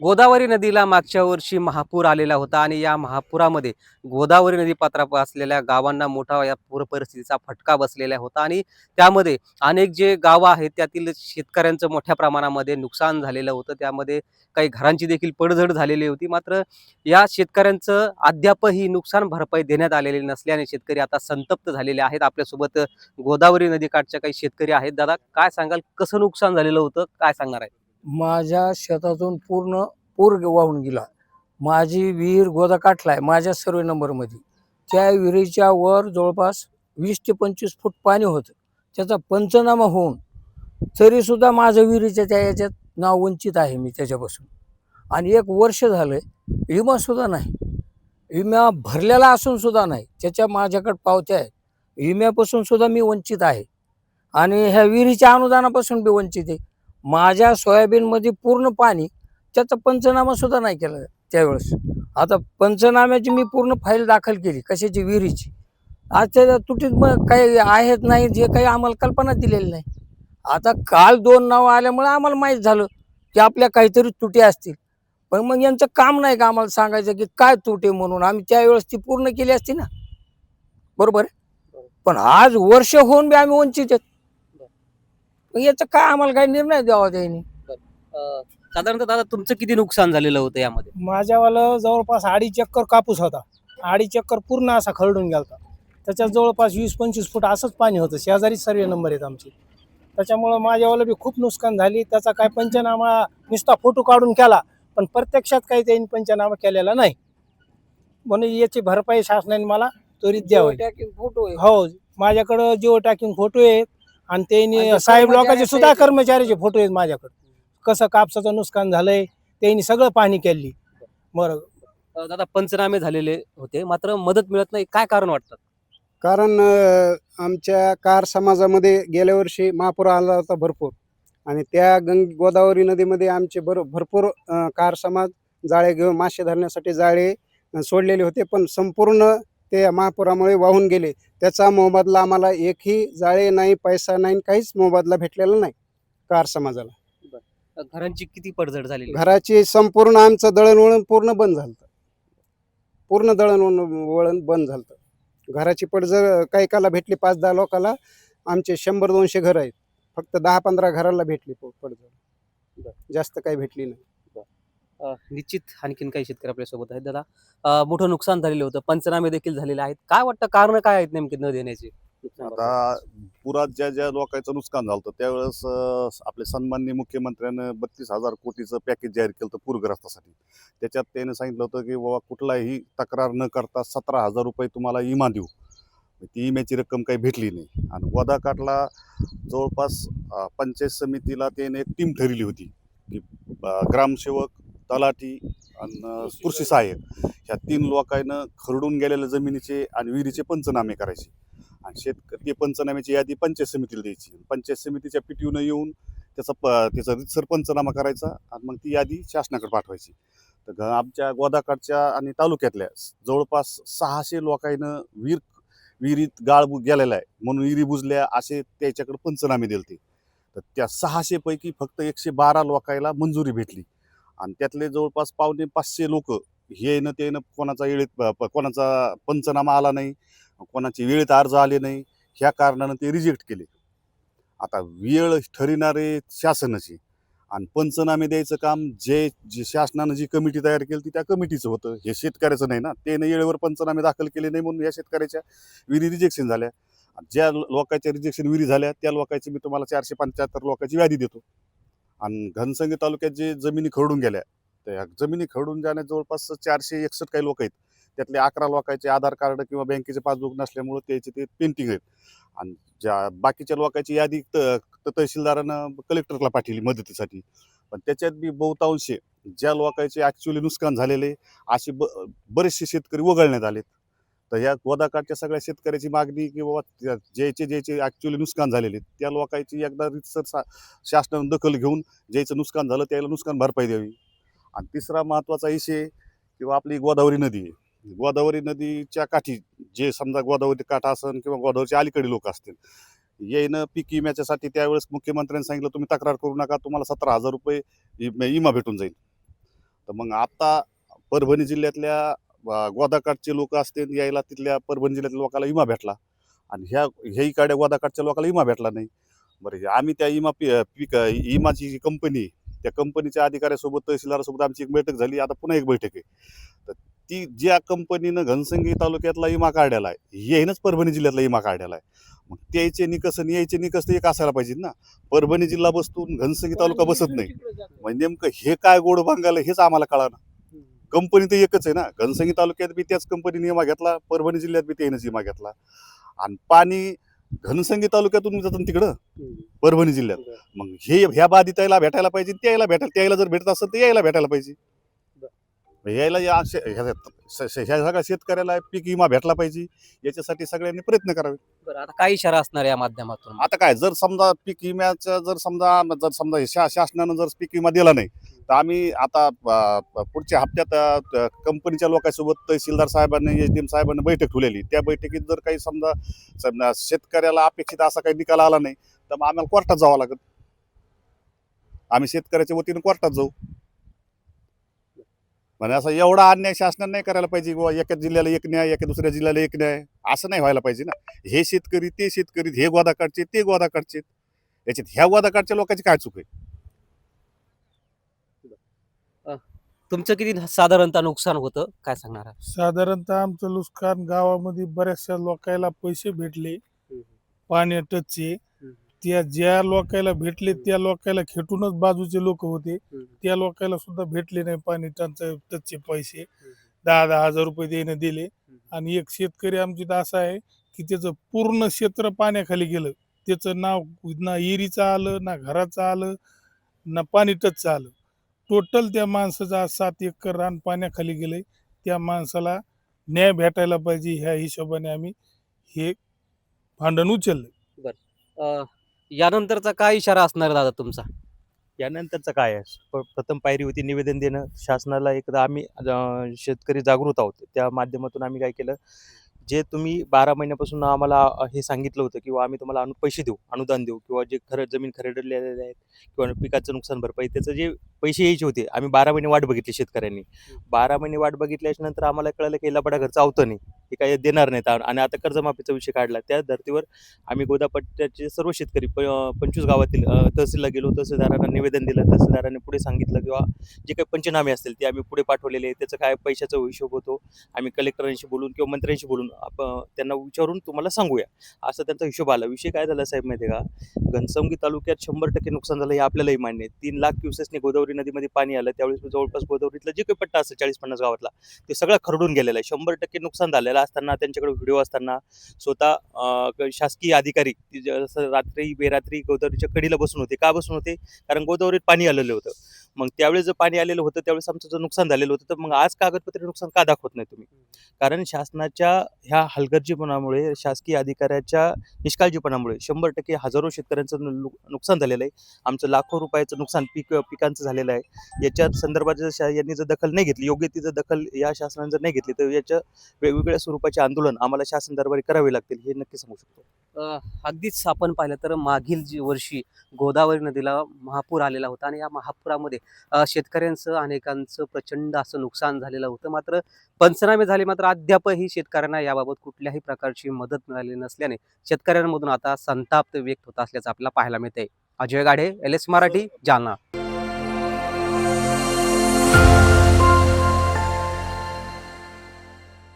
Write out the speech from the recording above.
गोदावरी नदीला मागच्या वर्षी महापूर आलेला होता आणि या महापुरामध्ये गोदावरी नदी पात्रावर असलेल्या गावांना मोठा या पूर परिस्थितीचा फटका बसलेला होता आणि त्यामध्ये अनेक जे गावं आहेत त्यातील शेतकऱ्यांचं मोठ्या प्रमाणामध्ये नुकसान झालेलं होतं. त्यामध्ये काही घरांची देखील पडझड झालेली होती. मात्र या शेतकऱ्यांचं अद्यापही नुकसान भरपाई देण्यात आलेली नसल्याने शेतकरी आता संतप्त झालेले आहेत. आपल्यासोबत गोदावरी नदीकाठच्या काही शेतकरी आहेत. दादा, काय सांगाल, कसं नुकसान झालेलं होतं, काय सांगणार आहे? माझ्या शेतातून पूर्ण पूर वाहून गेला. माझी विहीर गोदाकाठला आहे माझ्या सर्वे नंबरमध्ये. त्या विहिरीच्या वर जवळपास 20 ते 25 फूट पाणी होतं. त्याचा पंचनामा होऊन तरीसुद्धा माझं विहिरीच्या त्या याच्यात नाव वंचित आहे मी त्याच्यापासून. आणि 1 वर्ष झालं विमासुद्धा नाही. विमा भरलेला असून सुद्धा नाही. त्याच्या माझ्याकडे पावत्या आहेत. विम्यापासून सुद्धा मी वंचित आहे आणि ह्या विहिरीच्या अनुदानापासून बी वंचित आहे. माझ्या सोयाबीनमध्ये पूर्ण पाणी, त्याचा पंचनामा सुद्धा नाही केला त्यावेळेस. आता पंचनाम्याची मी पूर्ण फाईल दाखल केली कशाची, विहिरीची. आज त्या तुटीत मग काही आहेत नाही, जे काही आम्हाला कल्पना दिलेली नाही. आता काल 2 नावं आल्यामुळे आम्हाला माहीत झालं की आपल्या काहीतरी त्रुटी असतील. पण मग यांचं काम नाही का आम्हाला सांगायचं की काय त्रुटी म्हणून? आम्ही त्यावेळेस ती पूर्ण केली असती ना, बरोबर आहे. पण आज वर्ष होऊन बी आम्ही वंचित आहेत. मग याचा काय आम्हाला काही निर्णय द्यावा त्यांनी. साधारणतः दादा, तुमचं किती नुकसान झालेलं होतं यामध्ये? माझ्यावाला जवळपास 2.5 एकर कापूस होता. 2.5 एकर पूर्ण असा खरडून गेलता. त्याच्यात जवळपास 20-25 फूट असंच पाणी होतं. शेजारी सर्वे नंबर आहेत आमचे. त्याच्यामुळं माझ्यावाला बी खूप नुकसान झाली. त्याचा काय पंचनामा नुसता फोटो काढून केला, पण प्रत्यक्षात काही त्यांनी पंचनामा केलेला नाही. म्हणून याची भरपाई शासनाने मला त्वरित द्यावी. फोटो आहे. हो, माझ्याकडं जिओ टॅकिंग फोटो आहेत आणि त्यांनी आणि साहेब लोकांचे कर्मचाऱ्याचे सुद्धा आहेत. कर्मचाऱ्याचे फोटो आहेत माझ्याकडे. कसं कापसाचं नुकसान झालंय त्यांनी सगळं पाहणी केली. बरं, दादा, पंचनामे झालेले होते मात्र मदत मिळत नाही, काय कारण वाटतं? कारण आमच्या कार समाजामध्ये गेल्या वर्षी महापूर आला होता भरपूर, आणि त्या गोदावरी नदीमध्ये आमचे भरपूर कार समाज जाळे घेऊन मासे धरण्यासाठी जाळे सोडलेले होते, पण संपूर्ण ते महापुरामुळे वाहून गेले. त्याचा मोबदला आम्हाला एकही जाळे नाही, पैसा नाही, काहीच मोबदला भेटलेला नाही कार समाजाला. घरांची किती पडझड झालेली? घराची संपूर्ण आमचं दळणवळण पूर्ण बंद झालं. पूर्ण दळणवळण बंद झालं. घराची पडझड काही काला भेटली, 5-10 लोकाला. आमचे 100-200 घर आहेत, फक्त 10-15 घराला भेटली पडझड, जास्त काही भेटली नाही. निश्चित आणखीन काही शेतकरी आपल्या सोबत आहेत. दादा, मोठं नुकसान झालेलं होतं, पंचनामे देखील झालेले आहेत, काय वाटतं कारण काय आहेत नेमके न देण्याचे? आता पुरात ज्या ज्या लोकांचं नुकसान झालं होतं त्यावेळेस आपले सन्माननीय मुख्यमंत्र्यानं 32,000 कोटीचं पॅकेज जाहीर केलं होतं पूरग्रस्तासाठी. त्याच्यात त्याने सांगितलं होतं की बाबा कुठलाही तक्रार न करता 17,000 रुपये तुम्हाला विमा देऊ. ती विम्याची रक्कम काही भेटली नाही. आणि गोदाकाठला जवळपास पंचायत समितीला त्याने एक टीम ठरवली होती की ग्रामसेवक, तलाठी आणि कृषी सहाय्यक ह्या 3 लोकांना खरडून गेलेल्या जमिनीचे आणि विहिरीचे पंचनामे करायचे. आणि ते पंचनाम्याची यादी पंचायत समितीला द्यायची. पंचायत समितीच्या पिटीयूनं येऊन त्याचा रितसर पंचनामा करायचा आणि मग ती यादी शासनाकडे पाठवायची. तर आमच्या गोदाकाठच्या आणि तालुक्यातल्या जवळपास 600 लोकांना विहिरीत गाळ गेलेला आहे म्हणून विहिरी बुजल्या असे त्याच्याकडे पंचनामे दिले. तर त्या 600 पैकी फक्त 112 लोकांना मंजुरी भेटली. आणि त्यातले जवळपास 550 लोक हे न ते कोणाचा पंचनामा आला नाही, कोणाचे वेळेत अर्ज आले नाही, ह्या कारणानं ते रिजेक्ट केले. आता वेळ ठरविणारे शासनाची आणि पंचनामे द्यायचं काम जे शासनानं जी कमिटी तयार केली ती त्या कमिटीचं होतं, हे शेतकऱ्याचं नाही ना. त्याने वेळेवर पंचनामे दाखल केले नाही म्हणून या शेतकऱ्याच्या विहिरी रिजेक्शन झाल्या. ज्या लोकांच्या रिजेक्शन विहिरी झाल्या त्या लोकांची मी तुम्हाला 475 लोकांची यादी देतो. आणि घनसंगी तालुक्यात जे जमिनी खरडून गेल्या त्या जमिनी खरडून जाण्यात जवळपास 461 काही लोक आहेत. त्यातले 11 लोकांचे आधार कार्ड किंवा बँकेचे पासबुक नसल्यामुळे त्याचे ते पेंटिंग आहेत. आणि ज्या बाकीच्या लोकांची यादी तहसीलदारानं कलेक्टरला पाठवली मदतीसाठी. पण त्याच्यात बी बहुतांश ज्या लोकांचे ॲक्च्युली नुकसान झालेले असे बरेचसे शेतकरी वगळण्यात आलेत. तर या गोदाकाठच्या सगळ्या शेतकऱ्याची मागणी की बाबा ज्याचे ॲक्च्युली नुकसान झालेले त्या लोकांची एकदा रितसर शासनानं दखल घेऊन ज्याचं नुकसान झालं त्याला नुकसान भरपाई द्यावी. आणि तिसरा महत्त्वाचा विषय किंवा आपली गोदावरी नदी आहे. गोदावरी नदीच्या काठी जे समजा गोदावरी काठ असेल किंवा गोदावरीच्या अलीकडे लोक असतील, येणं पीक विम्याच्यासाठी त्यावेळेस मुख्यमंत्र्यांनी सांगितलं तुम्ही तक्रार करू नका, तुम्हाला 17,000 रुपये विमा भेटून जाईल. तर मग आता परभणी जिल्ह्यातल्या गोदाकाठचे लोक असतील यायला तिथल्या परभणी जिल्ह्यातल्या लोकांना विमा भेटला आणि ह्या इकडे गोदाकाठच्या लोकांना विमा भेटला नाही. बरं आम्ही त्या विमाची जी कंपनी आहे, त्या कंपनीच्या अधिकाऱ्यासोबत तहसीलदारासोबत आमची एक बैठक झाली. आता पुन्हा एक बैठक आहे. तर ती ज्या कंपनीनं घनसंगी तालुक्यातला विमा काढलेला आहे यायनंच परभणी जिल्ह्यातला विमा काढलेला आहे. मग त्याचे निकष आणि यायचे निकष तर एक असायला पाहिजेत ना. परभणी जिल्हा बसतून घनसंगी तालुका बसत नाही. म्हणजे नेमकं हे काय गोड भांगायला हेच आम्हाला कळालं. कंपनी तर एकच आहे ना. घनसंगी तालुक्यात बी त्याच कंपनीने विमा घेतला, परभणी जिल्ह्यात बी त्यानेच विमा घेतला. आणि पाणी घनसंगी तालुक्यातून जातं तिकडं परभणी जिल्ह्यात. मग ह्या बाधिताला भेटायला पाहिजे, त्याला जर भेटत असेल तर यायला भेटायला पाहिजे. यायला ह्या सगळ्या शेतकऱ्याला पीक विमा भेटला पाहिजे. याच्यासाठी सगळ्यांनी प्रयत्न करावे. बरं, आता काय इशारा असणार या माध्यमातून? आता काय जर समजा पीक विम्याचं जर समजा शासनानं जर पीक विमा दिला नाही तर आम्ही आता पुढच्या हप्त्यात कंपनीच्या लोकांसोबत तहसीलदार साहेबांनी एसडीएम साहेबांनी बैठक ठेवलेली. त्या बैठकीत जर काही समजा शेतकऱ्याला अपेक्षित असा काही निकाल आला नाही तर मग आम्हाला कोर्टात जावं लागेल. आम्ही शेतकऱ्याच्या वतीने कोर्टात जाऊ. म्हणजे असं एवढा अन्याय शासनाने नाही करायला पाहिजे. एका जिल्ह्याला एक न्याय, एका दुसऱ्या जिल्ह्याला एक न्याय, असं नाही व्हायला पाहिजे ना. हे शेतकरी ते शेतकरी, हे गोदाकाठचे ते गोदाकाठचे, याच्यात ह्या गोदाकाठच्या लोकांची काय चूक आहे? तुमचं किती साधारणतः नुकसान होतं काय सांगणार आहात? साधारणतः आमचं नुकसान गावामध्ये बऱ्याचशा लोकांना पैसे भेटले पाण्या टचचे. त्या ज्या लोकांना भेटले त्या लोकांना खेटूनच बाजूचे लोक होते, त्या लोकांना सुद्धा भेटले नाही पाणी टचचे पैसे. 10,000 10,000 रुपये त्याने दिले. आणि एक शेतकरी आमच्यात असा आहे की त्याचं पूर्ण क्षेत्र पाण्याखाली गेलं. त्याचं नाव ना इरीचं आलं, ना घराचं आलं, ना पाणी टचचं आलं. टोटल त्या माणसाचं आज 7 एकर रान पाण्याखाली गेलंय. त्या माणसाला न्याय भेटायला पाहिजे ह्या हिशोबाने आम्ही हे भांडण उचललं. यानंतरचा काय इशारा असणार दादा तुमचा? यानंतरचं काय आहे? प्रथम पायरी होती निवेदन देणं शासनाला. एकदा आम्ही शेतकरी जागृत आहोत, त्या माध्यमातून आम्ही काय केलं, जे तुम्ही 12 महिन्यापासून आम्हाला हे सांगितलं होतं किंवा आम्ही तुम्हाला पैसे देऊ, अनुदान देऊ, किंवा जे जमीन खरेदलेले आहेत किंवा पिकाचं नुकसान भरपाई त्याचं जे पैसे यायचे होते, आम्ही 12 महिने वाट बघितली शेतकऱ्यांनी. 12 महिने वाट बघितल्याच्या नंतर आम्हाला कळलं की लबाडा खर्च आवतं नाही, हे काही देणार नाहीत. आणि आता कर्जमाफीचा विषय काढला. त्या धर्तीवर आम्ही गोदापट्ट्याचे सर्व शेतकरी 25 गावातील तहसीलला गेलो. तहसीलदारांना निवेदन दिलं. तहसीलदारांनी पुढे सांगितलं किंवा जे काही पंचनामे असतील ते आम्ही पुढे पाठवलेले. त्याचं काय पैशाचा हिशोब होतो आम्ही कलेक्टरांशी बोलून किंवा मंत्र्यांशी बोलून त्यांना विचारून तुम्हाला सांगूया, असा त्यांचा हिशोब आला. विषय काय झाला साहेब माहिती आहे का? घनसंगी तालुक्यात 100% नुकसान झालं हे आपल्यालाही मान्य आहे. 3 लाख क्युसेसने गोदावरी नदीमध्ये पाणी आलं. त्यावेळेस जवळपास गोदावरीतला जे काही पट्टा असतं 40-50 गावातला ते सगळं खरडून गेलेलं आहे. 100% नुकसान झालेलं असताना, त्यांच्याकडे व्हिडिओ असताना, स्वतः शासकीय अधिकारी रात्री बेरात्री गोदावरीच्या कडीला बसून होते. का बसून होते? कारण गोदावरीत पाणी आलेलं होतं. मग त्यावेळेस जर पाणी आलेलं होतं त्यावेळेस आमचं जर नुकसान झालेलं होतं, तर मग आज कागदपत्री नुकसान का दाखवत नाही तुम्ही? कारण शासनाच्या ह्या हलगर्जीपणामुळे, शासकीय अधिकाऱ्याच्या निष्काळजीपणामुळे 100% हजारो शेतकऱ्यांचं नुकसान झालेलं आहे. आमचं लाखो रुपयाचं नुकसान पिकांचं झालेलं आहे. याच्या संदर्भात जर यांनी जर दखल नाही घेतली, योग्य ती जर दखल या शासनाने जर नाही घेतली, तर याच्या वेगवेगळ्या स्वरूपाचे आंदोलन आम्हाला शासन दरबारी करावे लागतील, हे नक्की सांगू शकतो. अगदीच आपण पाहिलं तर मागील वर्षी गोदावरी नदीला महापूर आलेला होता आणि या महापुरामध्ये शेतकऱ्यांचं अनेकांचं प्रचंड असं नुकसान झालेलं होतं. मात्र पंचनामे झाले, मात्र अद्यापही शेतकऱ्यांना याबाबत कुठल्याही प्रकारची मदत मिळाली नसल्याने शेतकऱ्यांमधून आता संताप व्यक्त होत असल्याचं आपल्याला पाहायला मिळतंय. अजय गाढे, LS मराठी, जालना.